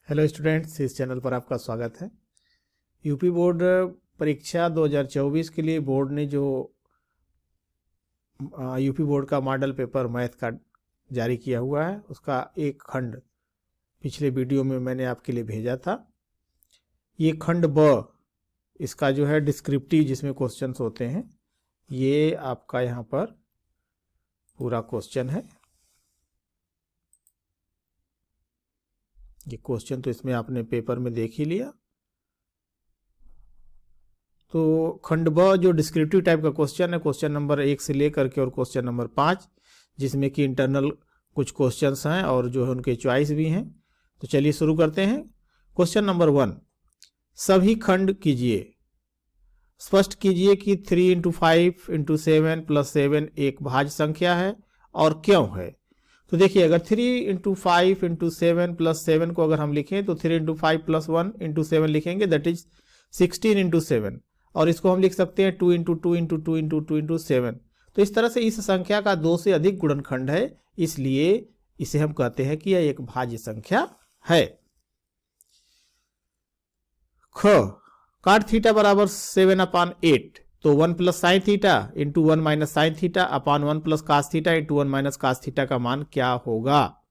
Hello students, इस channel पर आपका स्वागत है। यूपी बोर्ड परीक्षा 2024 के लिए बोर्ड ने जो यूपी बोर्ड का मॉडल पेपर मैथ का जारी किया हुआ है, उसका एक खंड पिछले वीडियो में मैंने आपके लिए भेजा था। ये खंड ब, इसका जो है डिस्क्रिप्टिव जिसमें क्वेश्चंस होते हैं, ये आपका यहाँ पर पूरा क्वेश्चन है। ये क्वेश्चन तो इसमें आपने पेपर में देख ही लिया। तो खंड ब जो डिस्क्रिप्टिव टाइप का क्वेश्चन है, क्वेश्चन नंबर 1 से लेकर के और क्वेश्चन नंबर 5, जिसमें कि इंटरनल कुछ क्वेश्चंस हैं और जो है उनके चॉइस भी हैं। तो चलिए शुरू करते हैं। क्वेश्चन नंबर 1, सभी खंड कीजिए। स्पष्ट कीजिए कि 3 × 5 × 7 + 7 एक भाज्य संख्या है और क्यों है। तो देखिए, अगर 3 × 5 × 7 + 7 को अगर हम लिखें तो 3 × 5 + 1 × 7 लिखेंगे, दैट इज 16 × 7। और इसको हम लिख सकते हैं 2 × 2 × 2 × 2 × 7। तो इस तरह से इस संख्या का 2 से अधिक गुणनखंड है, इसलिए इसे हम कहते हैं कि यह एक भाज्य संख्या है। ख, cot थीटा बराबर 7/8, तो 1 + sin theta × 1 - sin theta upon 1 + cos theta × 1 - cos theta का मान क्या होगा।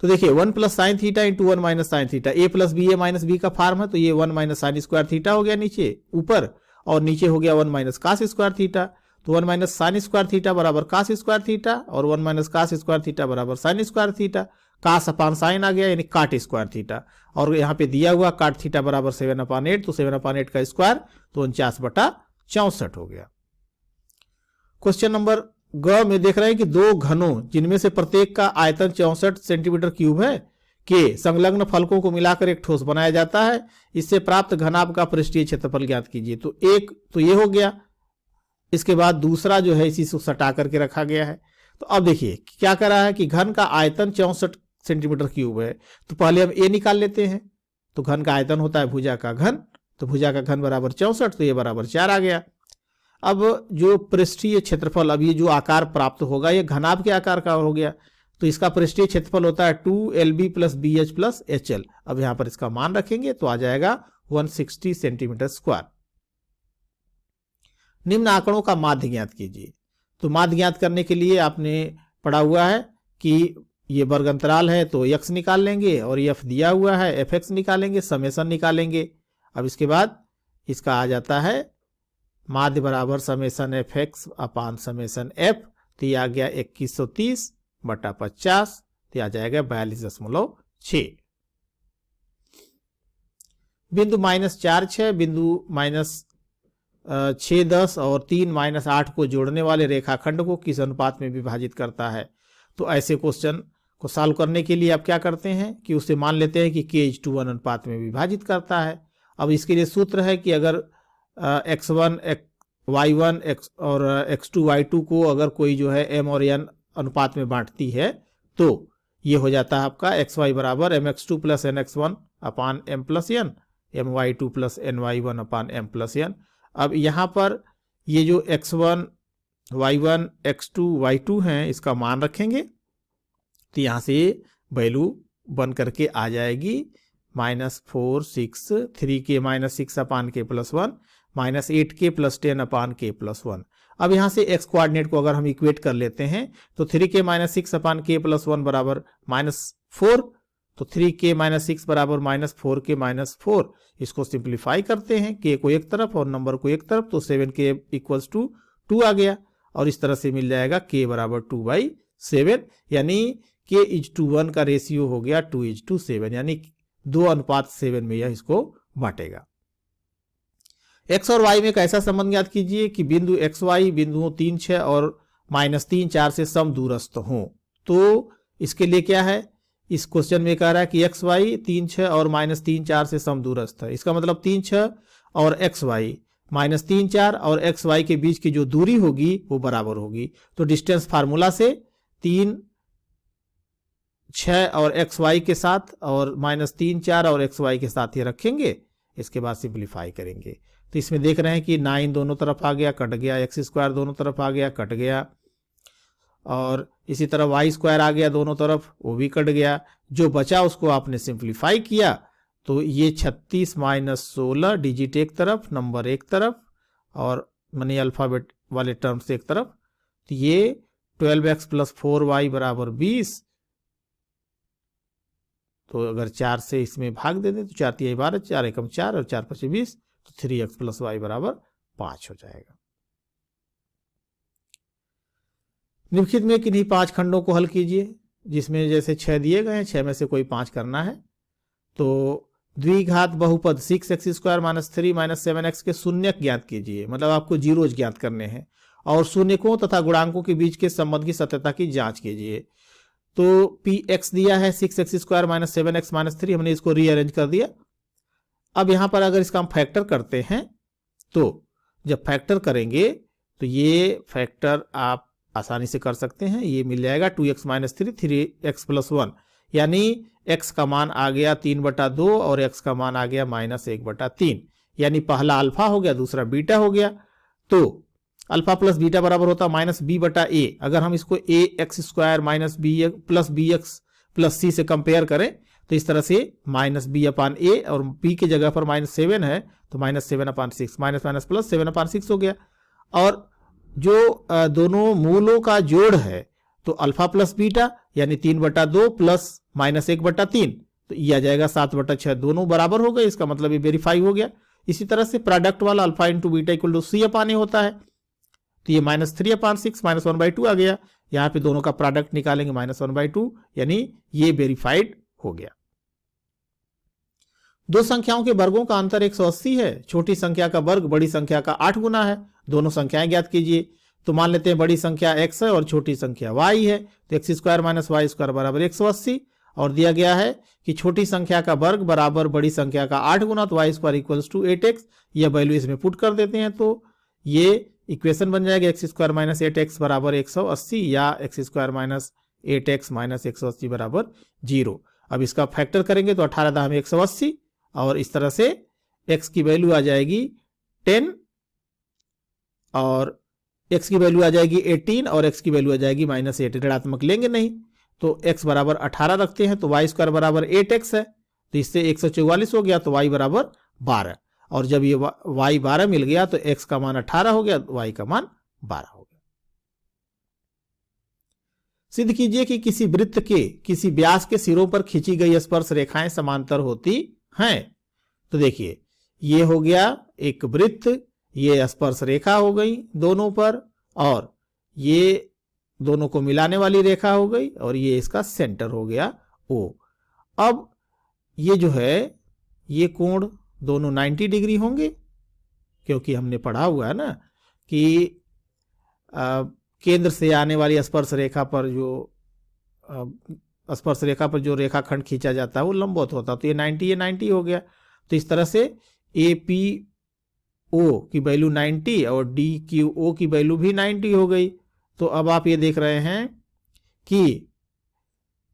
तो देखिए, 1 + sin theta × 1 - sin theta, a + b a - b का फॉर्म है, तो ये 1 - sin स्क्वायर थीटा हो गया नीचे ऊपर, और नीचे हो गया 1 - cos स्क्वायर थीटा। तो 1 - sin स्क्वायर थीटा बराबर cos स्क्वायर थीटा और 1 - cos स्क्वायर थीटा बराबर sin स्क्वायर थीटा। cos अपान sin आ गया, यानी cot स्क्वायर थीटा। और यहाँ पे दिया हुआ cot थीटा बराबर 7/8, तो 7/8 का स्क्वायर तो 49/64 हो गया। क्वेश्चन नंबर ग में देख रहे हैं कि दो घनों जिनमें से प्रत्येक का आयतन 64 सेंटीमीटर क्यूब है के संलग्न फलकों को मिलाकर एक ठोस बनाया जाता है। इससे प्राप्त घनाभ का पृष्ठीय क्षेत्रफल ज्ञात कीजिए। तो एक तो ये हो गया, इसके बाद दूसरा जो है इसी से सटा करके रखा गया है। तो अब देखिए क्या कर रहा है कि घन का आयतन 64 सेंटीमीटर क्यूब है, तो पहले हम ए निकाल लेते हैं। तो घन का आयतन होता है भुजा का घन, तो भुजा का घन बराबर 64, तो ये बराबर 4 आ गया। अब जो पृष्ठीय क्षेत्रफल, अब ये जो आकार प्राप्त होगा ये घनाभ के आकार का हो गया, तो इसका पृष्ठीय क्षेत्रफल होता है 2LB + BH + HL। अब यहां पर इसका मान रखेंगे तो आ जाएगा 160 सेंटीमीटर स्क्वायर। निम्न आंकड़ों का माध्य ज्ञात कीजिए। तो माध्य ज्ञात करने के लिए आपने पढ़ा हुआ है कि ये वर्ग अंतराल है तो x निकाल लेंगे, और f दिया हुआ है fx निकालेंगे, समेशन निकालेंगे। अब इसके बाद इसका आ जाता है माध्य बराबर समेशन fx अपान समेशन f, तो ये आ गया 2130/50, तो आ जाएगा 42.6। बिंदु -4 6, बिंदु -6 10 और 3 - 8 को जोड़ने वाले रेखाखंड को किस अनुपात में विभाजित करता है। तो ऐसे क्वेश्चन को सॉल्व करने के लिए आप क्या करते हैं कि उसे मान लेते हैं कि k/1 अनुपात में विभाजित करता है। अब इसके लिए सूत्र है कि अगर x1 y1 x और x2 y2 को अगर कोई जो है m और n अनुपात में बांटती है, तो ये हो जाता है आपका xy बराबर mx2 + nx1 अपान m + n, my2 + ny1 अपान m + n। अब यहाँ पर ये जो x1 y1 x2 y2 हैं, इसका मान रखेंगे, तो यहाँ से वैल्यू बन करके आ जाएगी -4 6 3k - 6 अपान k + 1 -8k + 10 अपान k + 1। अब यहाँ से x कोऑर्डिनेट को अगर हम इक्वेट कर लेते हैं तो 3k - 6 अपान k + 1 बराबर -4, तो 3k - 6 बराबर -4k - 4। इसको सिंप्लीफाई करते हैं, k को एक तरफ और नंबर को एक तरफ, तो 7k = 2 आ गया, और इस तरह से मिल जाएगा k बराबर 2/7, यानी k/1 का रेशियो हो गया 2:7, यानी 2:7 में यह इसको बांटेगा। x और y में एक ऐसा संबंध ज्ञात कीजिए कि बिंदु xy बिंदुओं 3 6 और -3 4 से सम दूरस्थ हों। तो इसके लिए क्या है, इस क्वेश्चन में कह रहा है कि xy 3 6 और -3 4 से सम दूरस्थ है। इसका मतलब 3 6 और xy -3 4 और xy के बीच की जो दूरी होगी वो बराबर होगी। तो डिस्टेंस फार्मूला से 3 6 और xy के साथ और -3 4 और xy के साथ ये रखेंगे, इसके बाद सिंप्लीफाई करेंगे। तो इसमें देख रहे हैं कि 9 दोनों तरफ आ गया, कट गया, x² दोनों तरफ आ गया, कट गया, और इसी तरह वाई स्क्वायर आ गया दोनों तरफ, वो भी कट गया। जो बचा उसको आपने सिंप्लीफाई किया तो ये 36 माइनस 16 डिजिट एक तरफ, नंबर एक तरफ और मनी अल्फाबेट वाले टर्म्स एक तरफ। तो ये 12x प्लस 4y बराबर 20। तो अगर 4 से इसमें भाग दे दें तो 4 3 12, 4 एकम 4 और 4 5 20, तो 3x प्लस वाई बराबर 5 हो जाएगा। निम्नलिखित में किन्हीं 5 खंडों को हल कीजिए, जिसमें जैसे 6 दिए गए हैं, 6 में से कोई 5 करना है। तो द्विघात बहुपद 6x square minus 3 minus 7x के शून्यक ज्ञात कीजिए, मतलब आपको जीरोज ज्ञात करने हैं, और शून्यकों तथा गुणांकों के बीच के संबंध की सत्यता की जांच कीजिए। तो px दिया है 6x square minus 7x minus 3, हमने इसको रीअरेंज कर दिया। अब यहां पर अगर इसका हम फैक्टर करते हैं तो जब फैक्टर करेंगे तो ये फैक्टर आप आसानी से कर सकते हैं। ये मिल जाएगा 2x माइनस 3 3x प्लस 1, यानी x का मान आ गया 3/2 और x का मान आ गया माइनस 1/3, यानी पहला अल्फा हो गया, दूसरा बीटा हो गया। तो अल्फा प्लस बीटा बराबर होता माइनस b/a। अगर हम इसको ax square minus bx plus c से कंपेयर करें तो इस तरह से माइनस b/a और b की जगह पर माइनस 7 है तो माइनस 7/6, माइनस माइनस प्लस 7/6 हो गया। और जो दोनों मूलों का जोड़ है तो अल्फा प्लस बीटा यानी 3/2 प्लस माइनस 1/3, तो ये आ जाएगा 7/6, दोनों बराबर हो गए, इसका मतलब ये वेरीफाई हो गया। इसी तरह से प्रोडक्ट वाला alpha into beta equal to c/a होता है, तो ये माइनस 3/6 माइनस 1/2 आ गया। यहाँ पे दोनों का प्रोडक्ट निकालेंगे माइनस 1/2, यानी ये वेरीफाइड हो गया। दो संख्याओं के वर्गों का अंतर 180 है। छोटी संख्या का वर्ग बड़ी संख्या का 8 गुना है। दोनों संख्याएं ज्ञात कीजिए। तो मान लेते हैं बड़ी संख्या x है और छोटी संख्या y है, तो x square minus Y square बराबर 180, और दिया गया है कि छोटी संख्या का वर्ग बराबर बड़ी संख्या का 8 गुना, तो Y square equals to 8x। यह वैल्यू इसमें पुट कर देते हैं तो ये इक्वेशन बन जाएगा x स्क्वायर माइनस 8x बराबर 180 या x square minus 8x minus 180 बराबर 0। अब इसका फैक्टर करेंगे तो 18 दाम 180 और इस तरह से x की वैल्यू आ जाएगी 10 और x की वैल्यू आ जाएगी 18 और x की वैल्यू आ जाएगी माइनस 8। ऋणात्मक लेंगे नहीं तो x बराबर 18 रखते हैं तो वाई स्क्वायर बराबर 8x है, तो इससे 144 हो गया, तो y बराबर 12, और जब ये y 12 मिल गया तो x का मान 18 हो गया, y का मान 12 हो गया। सिद्ध कीजिए कि किसी वृत्त के किसी व्यास के सिरों पर खींची गई स्पर्श रेखाएं समांतर होती हैं। तो देखिए ये हो गया एक वृत्त, ये स्पर्श रेखा हो गई दोनों पर, और ये दोनों को मिलाने वाली रेखा हो गई, और ये इसका सेंटर हो गया O। अब ये जो है ये कोण दोनों 90 डिग्री होंगे, क्योंकि हमने पढ़ा हुआ है ना कि केंद्र से आने वाली स्पर्श रेखा पर जो रेखाखंड खींचा जाता है वो लंबवत होता, तो ये 90 हो गया। तो इस तरह से APO की वैल्यू 90 और DQO की वैल्यू भी 90 हो गई। तो अब आप ये देख रहे हैं कि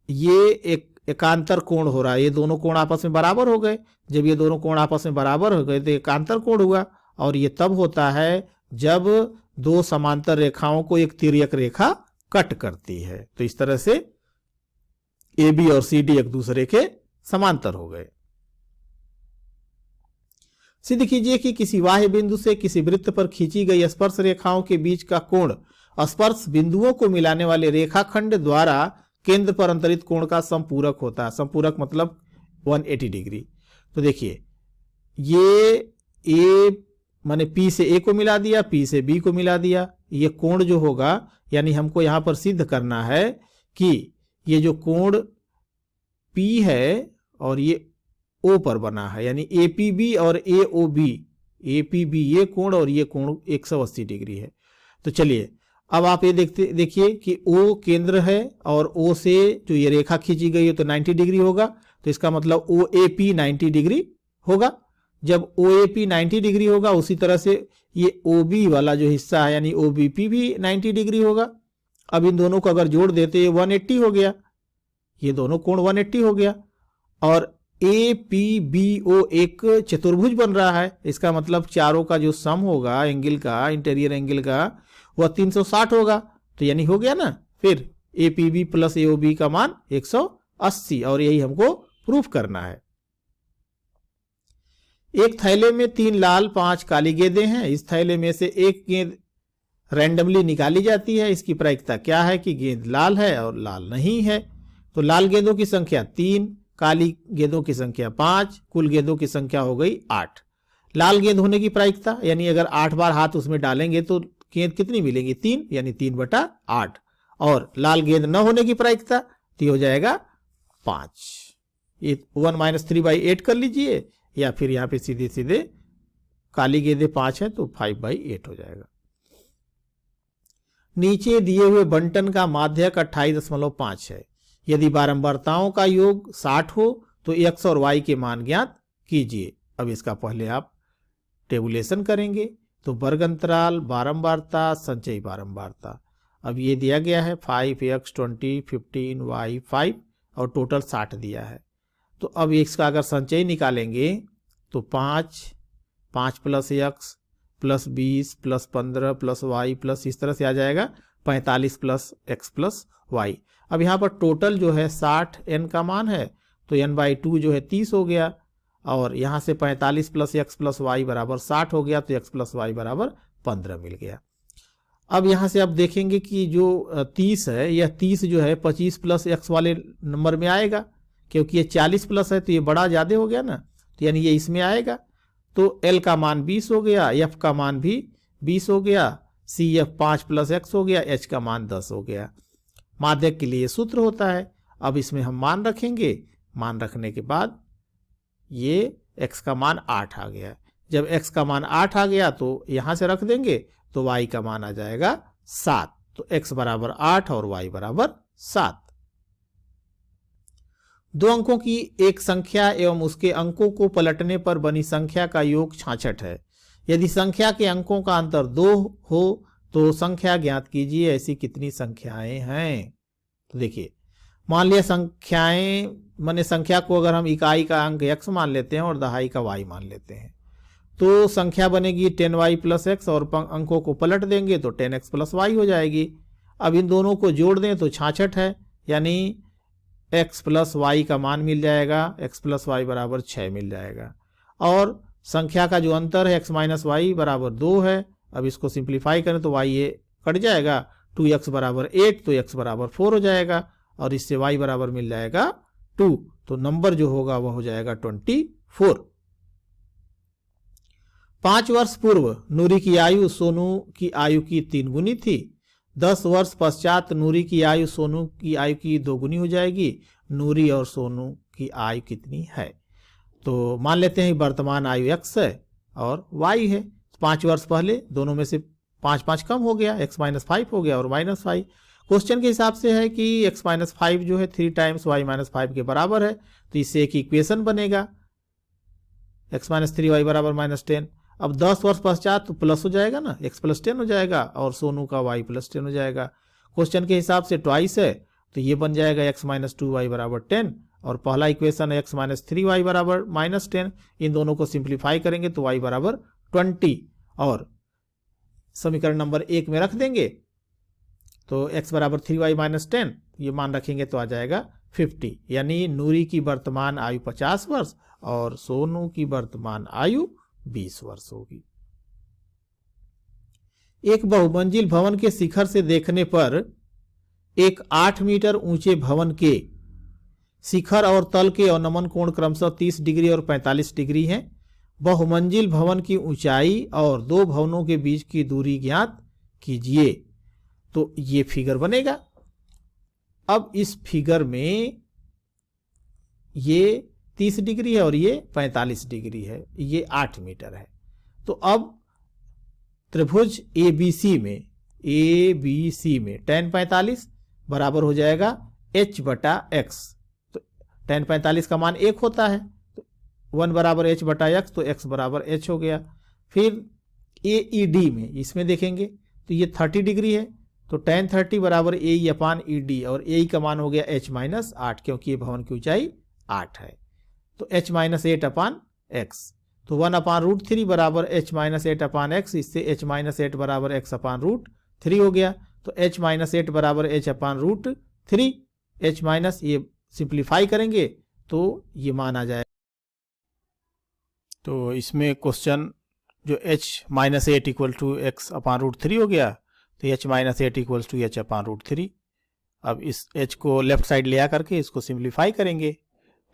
ये एक एकांतर कोण हो रहा है, ये दोनों कोण आपस में बराबर हो गए। जब ये दोनों कोण आपस में बराबर हो गए तो एकांतर कोण हुआ, और ये तब होता है जब दो समांतर रेखाओं को एक तिर्यक रेखा कट करती है। तो इस तरह से AB और CD एक दूसरे के समांतर हो गए। सिद्ध कीजिए कि किसी बाह्य बिंदु से किसी वृत्त पर खींची गई स्पर्श रेखाओं के बीच का कोण स्पर्श बिंदुओं को मिलाने वाले रेखाखंड द्वारा केंद्र पर अंतरित कोण का संपूरक होता है। संपूरक मतलब 180 डिग्री। तो देखिए ये A माने P से A को मिला दिया, P से B को मिला दिया, ये कोण जो होगा, यानी हमको यहां पर सिद्ध करना है कि ये जो कोण P है और ये O पर बना है, यानी APB और AOB, APB ये कोण और ये कोण 180 डिग्री है। तो चलिए अब आप ये देखिए कि O केंद्र है और O से जो ये रेखा खींची गई है तो 90 डिग्री होगा, तो इसका मतलब OAP 90 डिग्री होगा। जब OAP 90 डिग्री होगा उसी तरह से ये OB वाला जो हिस्सा है यानी OBP भी 90 डिग्री होगा। अब इन दोनों को अगर जोड़ देते 180 हो गया, ये दोनों कोण 180 हो गया, और APBO एक चतुर्भुज बन रहा है। इसका मतलब चारों का जो सम होगा एंगल का, इंटीरियर एंगल का, वह 360 होगा। तो यानी हो गया ना फिर APB प्लस AOB का मान 180 और यही हमको प्रूफ करना है। एक थैले में 3 लाल 5 काली गेंदें हैं। इस थैले में से एक गेंद रैंडमली निकाली जाती है। इसकी प्रायिकता क्या है कि गेंद लाल है और लाल नहीं है। तो लाल गेंदों की संख्या 3, काली गेंदों की संख्या 5, कुल गेंदों की संख्या हो गई 8। लाल गेंद होने की प्रायिकता यानी अगर 8 बार हाथ उसमें डालेंगे तो गेंद कितनी मिलेंगी? 3, यानी 3/8। और लाल गेंद न होने की प्रायिकता तो हो जाएगा 5। ये 1 - 3/8 कर लीजिए, या फिर यहां पे सीधे सीधे काली गेंदें 5 है तो 5/8 हो जाएगा। नीचे दिए हुए बंटन का माध्यक 28.5 है। यदि बारंबारताओं का योग 60 हो तो x और y के मान ज्ञात कीजिए। अब इसका पहले आप टेबुलेशन करेंगे तो वर्ग अंतराल, बारंबारता, संचयी बारंबारता। अब ये दिया गया है 5x 20 15 y 5 और टोटल 60 दिया है। तो अब इसका अगर संचयी निकालेंगे तो 5 plus x plus 20 plus 15 plus y plus इस तरह से आ जाएगा 45 प्लस x प्लस y। अब यहाँ पर टोटल जो है 60 n का मान है तो n/2 जो है 30 हो गया, और यहाँ से 45 प्लस x प्लस y बराबर 60 हो गया तो x प्लस y बराबर 15 मिल गया। अब यहाँ से आप देखेंगे कि जो 30 है यह 30 जो है 25 प्लस x वाले नंबर में आएगा, क्योंकि ये 40 प्लस है तो ये बड़ा ज़्यादा हो गया ना, तो यानी ये इसमें आएगा। तो L का मान 20 हो गया, F का मान भी 20 हो गया, CF 5 प्लस x हो गया, H का मान 10 हो गया। माध्यक के लिए सूत्र होता है। अब इसमें हम मान रखेंगे, मान रखने के बाद ये x का मान 8 आ गया। जब x का मान 8 आ गया तो यहाँ से रख देंगे तो y का मान आ जाएगा 7। तो x बराबर 8 और y बराबर 7। दो अंकों की एक संख्या एवं उसके अंकों को पलटने पर बनी संख्या का योग 66 है। यदि संख्या के अंकों का अंतर 2 हो तो संख्या ज्ञात कीजिए। ऐसी कितनी संख्याएं हैं? तो देखिए, मान लिया संख्याएं माने संख्या को अगर हम इकाई का अंक x मान लेते हैं और दहाई का y मान लेते हैं तो संख्या बनेगी 10y प्लस x और अंकों को पलट देंगे तो 10x प्लस y हो जाएगी। अब इन दोनों को जोड़ दें तो 66 है, यानी x प्लस y का मान मिल जाएगा, x प्लस y बराबर 6 मिल जाएगा। और संख्या का जो अंतर है x माइनस वाई बराबर 2 है। अब इसको सिंप्लीफाई करें तो y ये कट जाएगा, 2x बराबर 8 तो x बराबर 4 हो जाएगा, और इससे y बराबर मिल जाएगा 2। तो नंबर जो होगा वह हो जाएगा 24। 5 वर्ष पूर्व नूरी की आयु सोनू की आयु की 3 गुनी थी। 10 वर्ष पश्चात नूरी की आयु सोनू की आयु की 2 गुनी हो जाएगी। नूरी और सोनू की आयु कितनी है? तो मान लेते हैं वर्तमान आयु x है और y है। 5 वर्ष पहले दोनों में से 5 कम हो गया, x माइनस 5 हो गया और माइनस 5। क्वेश्चन के हिसाब से है कि x माइनस 5 जो है 3 टाइम्स y माइनस 5 के बराबर है, तो इससे एक इक्वेशन बनेगा x माइनस 3y बराबर माइनस 10। अब 10 वर्ष पश्चात तो प्लस हो जाएगा ना, x प्लस 10 हो जाएगा और सोनू का y प्लस 10 हो जाएगा। क्वेश्चन के हिसाब से ट्वाइस है तो ये बन जाएगा x माइनस 2y बराबर 10, और पहला इक्वेशन है x माइनस 3y बराबर माइनस 10। इन दोनों को सिंप्लीफाई करेंगे तो y बराबर 20 और समीकरण नंबर 1 में रख देंगे तो x बराबर 3y माइनस 10 ये मान रखेंगे तो आ जाएगा 50। यानी नूरी की वर्तमान आयु 50 वर्ष और सोनू की वर्तमान आयु 20 वर्ष होगी। एक बहुमंजिल भवन के शिखर से देखने पर एक 8 मीटर ऊंचे भवन के शिखर और तल के अवनमन कोण क्रमशः 30 डिग्री और 45 डिग्री हैं। बहुमंजिल भवन की ऊंचाई और दो भवनों के बीच की दूरी ज्ञात कीजिए। तो ये फिगर बनेगा। अब इस फिगर में ये 30 डिग्री है और ये 45 डिग्री है, ये 8 मीटर है। तो अब त्रिभुज ABC में tan 45 बराबर हो जाएगा h बटा x। तो tan 45 का मान 1 होता है, तो 1 बराबर h बटा x, तो x बराबर h हो गया। फिर AED में इसमें देखेंगे तो ये 30 डिग्री है, तो tan 30 बराबर AE अपान ED, और AE का मान हो गया h माइनस 8 क्योंकि ये भवन की ऊंचाई 8 है। तो h माइनस 8 अपान x, तो 1 अपान √3 बराबर h माइनस 8 अपान x, इससे h माइनस 8 बराबर x अपान √3 हो गया। तो h माइनस 8 बराबर h upon root 3, h minus, ये सिंप्लीफाई करेंगे तो ये मान आ जाए। तो इसमें क्वेश्चन जो h minus 8 equal to X upon root 3 हो गया, तो h minus 8 equal to h upon root 3। अब इस h को लेफ्ट साइड ले आ करके इसको सिंप्लीफाई करेंगे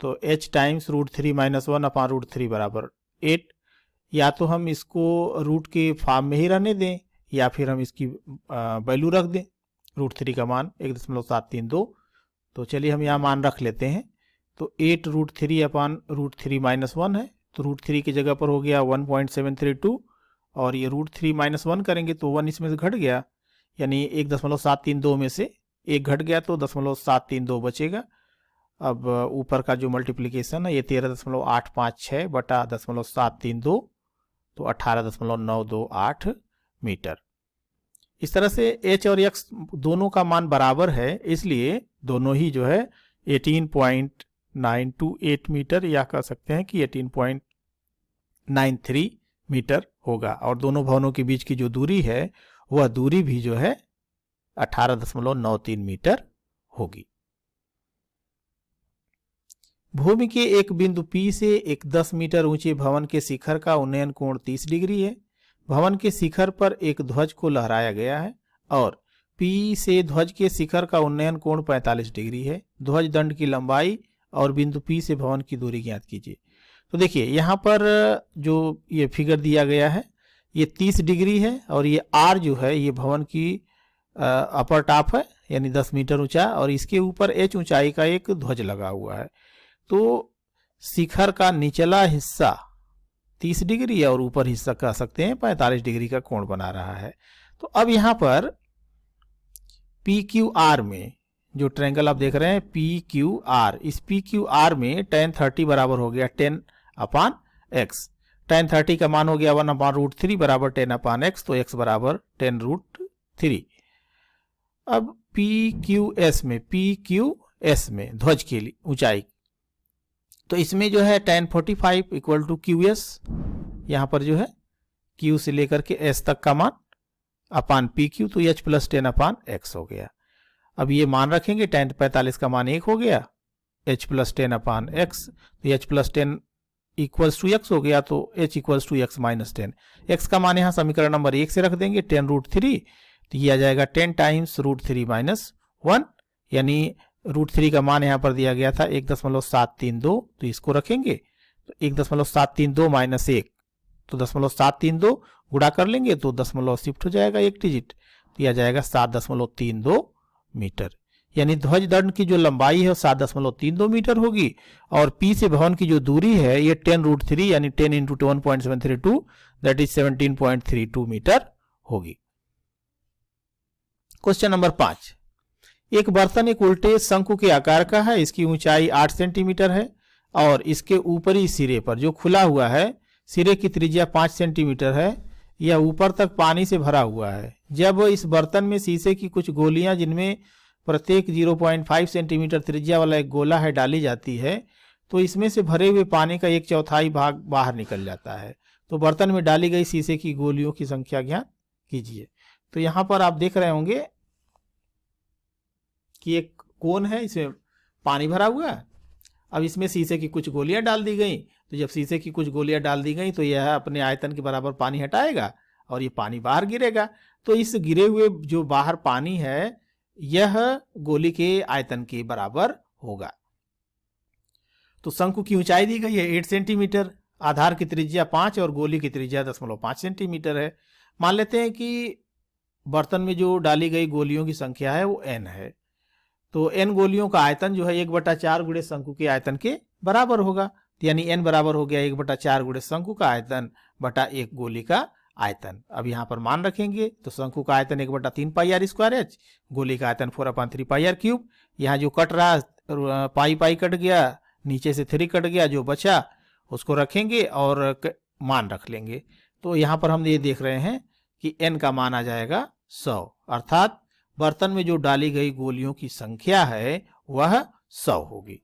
तो h times root 3 minus 1 upon root 3 बराबर 8। या तो हम इसको रूट के फॉर्म में ही रहने दें या फिर हम इसकी वैल्यू रख दें, रूट 3 का मान 1.732। तो चलिए हम यहाँ मान रख लेते हैं। तो 8 रूट 3 अपान रूट 3 माइनस 1 है, तो रूट 3 की जगह पर हो गया 1.732 और ये रूट 3 माइनस 1 करेंगे तो 1 इसमें से घट गया, यानी 1.732 में से 1 घट गया तो 0.732 बचेगा। अब ऊपर का जो मल्टीप्लिकेशन है ये 13.856 बटा 0.732 तो 18.928 मीटर। इस तरह से h और x दोनों का मान बराबर है, इसलिए दोनों ही जो है 18.928 मीटर या कह सकते हैं कि 18.93 मीटर होगा। और दोनों भवनों के बीच की जो दूरी है वह दूरी भी जो है 18.93 मीटर होगी। भूमि के एक बिंदु P से एक 10 मीटर ऊंचे भवन के शिखर का उन्नयन कोण 30 डिग्री है। भवन के शिखर पर एक ध्वज को लहराया गया है और P से ध्वज के शिखर का उन्नयन कोण 45 डिग्री है। ध्वज दंड की लंबाई और बिंदु P से भवन की दूरी ज्ञात कीजिए। तो देखिए यहाँ पर जो ये फिगर दिया गया है ये 30 डिग्री है और ये R जो है ये भवन की अपर टॉप है, यानी 10 मीटर ऊंचा, और इसके ऊपर h ऊंचाई का एक ध्वज लगा हुआ है। तो शिखर का निचला हिस्सा 30 डिग्री और ऊपर हिस्सा कह सकते हैं 45 डिग्री का कोण बना रहा है। तो अब यहाँ पर PQR में जो ट्रायंगल आप देख रहे हैं PQR, इस PQR में tan 30 बराबर हो गया 10 अपान x। tan 30 का मान हो गया 1 अपान रूट 3 बराबर 10 अपान x, तो x बराबर 10 रूट 3। अब PQS में ध्वज की ऊंचाई, तो इसमें जो है tan 45 इक्वल टू QS, यहाँ पर जो है Q से लेकर के S तक का मान अपान PQ, तो H प्लस 10 अपान x हो गया। अब ये मान रखेंगे, tan 45 का मान 1 हो गया, H प्लस 10 अपान x, तो H plus 10 equals to x हो गया, तो H equals to x minus 10। x का मान यहाँ समीकरण नंबर 1 से रख देंगे, 10 रूट 3, तो ये आ जाएगा 10 टाइम्स रूट 3 माइनस 1, यानी रूट 3 का मान यहाँ पर दिया गया था 1.732, तो इसको रखेंगे तो 1.732 माइनस 1, तो 0.732 गुणा कर लेंगे तो दशमलव शिफ्ट हो जाएगा एक डिजिट, तो यह जाएगा 7.32 मीटर। यानी ध्वज दंड की जो लंबाई है 7.32 मीटर होगी और P से भवन की जो दूरी है ये 10 रूट 3 यानी 10 इंटू 1.732 दैट इज 17.32 मीटर होगी। क्वेश्चन नंबर 5, एक बर्तन एक उल्टे शंकु के आकार का है, इसकी ऊंचाई 8 सेंटीमीटर है और इसके ऊपरी सिरे पर जो खुला हुआ है सिरे की त्रिज्या 5 सेंटीमीटर है, यह ऊपर तक पानी से भरा हुआ है। जब इस बर्तन में शीशे की कुछ गोलियां जिनमें प्रत्येक 0.5 सेंटीमीटर त्रिज्या वाला एक गोला है डाली जाती है, तो इसमें से भरे हुए पानी का 1/4 भाग बाहर निकल जाता है। तो बर्तन में डाली गई शीशे की गोलियों की संख्या ज्ञात कीजिए। तो यहाँ पर आप देख रहे होंगे कि एक कोन है, इसमें पानी भरा हुआ है। अब इसमें शीशे की कुछ गोलियां डाल दी गई, तो जब शीशे की कुछ गोलियां डाल दी गई तो यह अपने आयतन के बराबर पानी हटाएगा और ये पानी बाहर गिरेगा। तो इस गिरे हुए जो बाहर पानी है यह गोली के आयतन के बराबर होगा। तो शंकु की ऊंचाई दी गई है 8 सेंटीमीटर, आधार की त्रिज्या 5 और गोली की त्रिज्या 0.5 सेंटीमीटर है। मान लेते हैं कि बर्तन में जो डाली गई गोलियों की संख्या है वो n है, तो n गोलियों का आयतन जो है 1/4 गुणे शंकु के आयतन के बराबर होगा। यानी n बराबर हो गया 1/4 गुणे शंकु का आयतन बटा 1 गोली का आयतन। अब यहाँ पर मान रखेंगे तो शंकु का आयतन 1/3 पाई आर स्क्वायर h, गोली का आयतन 4/3 पाई आर क्यूब। यहाँ जो कट रहा पाई पाई कट गया, नीचे से 3 कट गया, जो बचा उसको रखेंगे और मान रख लेंगे। तो यहाँ पर हम ये देख रहे हैं कि n का मान आ जाएगा 100, अर्थात बर्तन में जो डाली गई गोलियों की संख्या है वह 100 होगी।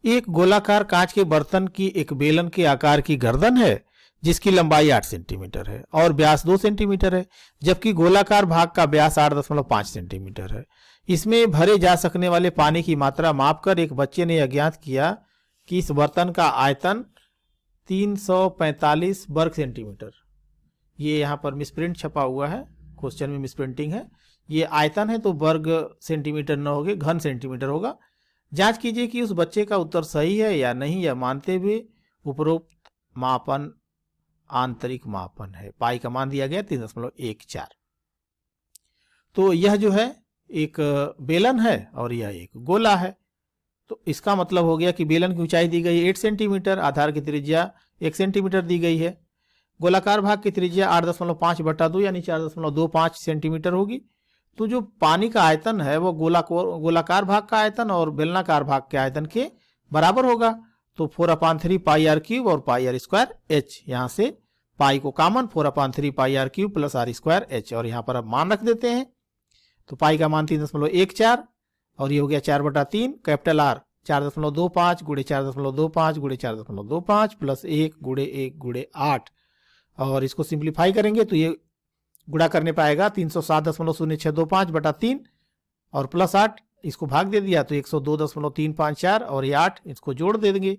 एक गोलाकार कांच के बर्तन की एक बेलन के आकार की गर्दन है जिसकी लंबाई 8 सेंटीमीटर है और व्यास 2 सेंटीमीटर है, जबकि गोलाकार भाग का व्यास 8.5 सेंटीमीटर है। इसमें भरे जा सकने वाले पानी की मात्रा मापकर एक बच्चे ने यह ज्ञात किया कि इस बर्तन का आयतन 345 वर्ग सेंटीमीटर। ये यहाँ पर मिसप्रिंट छपा हुआ है, क्वेश्चन में मिसप्रिंटिंग है। ये आयतन है तो वर्ग सेंटीमीटर न होगे, घन सेंटीमीटर होगा। जांच कीजिए कि उस बच्चे का उत्तर सही है या नहीं, यह मानते हुए उपरोक्त मापन आंतरिक मापन है। पाई का मान दिया गया 3.14। तो यह जो है एक बेलन है और यह एक गोला है। तो इसका मतलब हो गया कि बेलन की ऊंचाई दी गई 8 सेंटीमीटर, आधार की त्रिज्या 1 सेंटीमीटर दी गई है, गोलाकार भाग की त्रिज्या 8.5/2 यानी 4.25 सेंटीमीटर होगी। तो जो पानी का आयतन है वो गोलाकार भाग का आयतन और बेलनाकार भाग के आयतन के बराबर होगा। तो 4/3 पाई आर क्यूब और पाई आर स्क्वायर एच, यहाँ से पाई को common 4/3 pi R cube plus R square H, और यहाँ पर अब मान रख देते हैं। तो पाई का मान 3.14 और ये हो गया 4/3, कैपिटल आर 4.25 गुणे 4.25 गुणे 4.25 प्लस 1 गुणे 1 गुणे 8, और इसको सिंप्लीफाई करेंगे तो ये गुणा करने पाएगा 307.0625/3 और प्लस 8, इसको भाग दे दिया तो 102.354 और ये 8 इसको जोड़ दे देंगे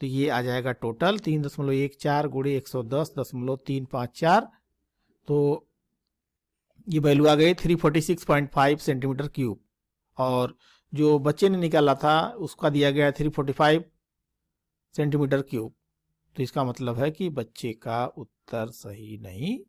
तो ये आ जाएगा टोटल 3.14 गुणे 110.354। तो ये वैल्यू आ गई 346.5 सेंटीमीटर क्यूब, और जो बच्चे ने निकाला था उसका दिया गया 345 सेंटीमीटर क्यूब। तो इसका मतलब है कि बच्चे का उत्तर सही नहीं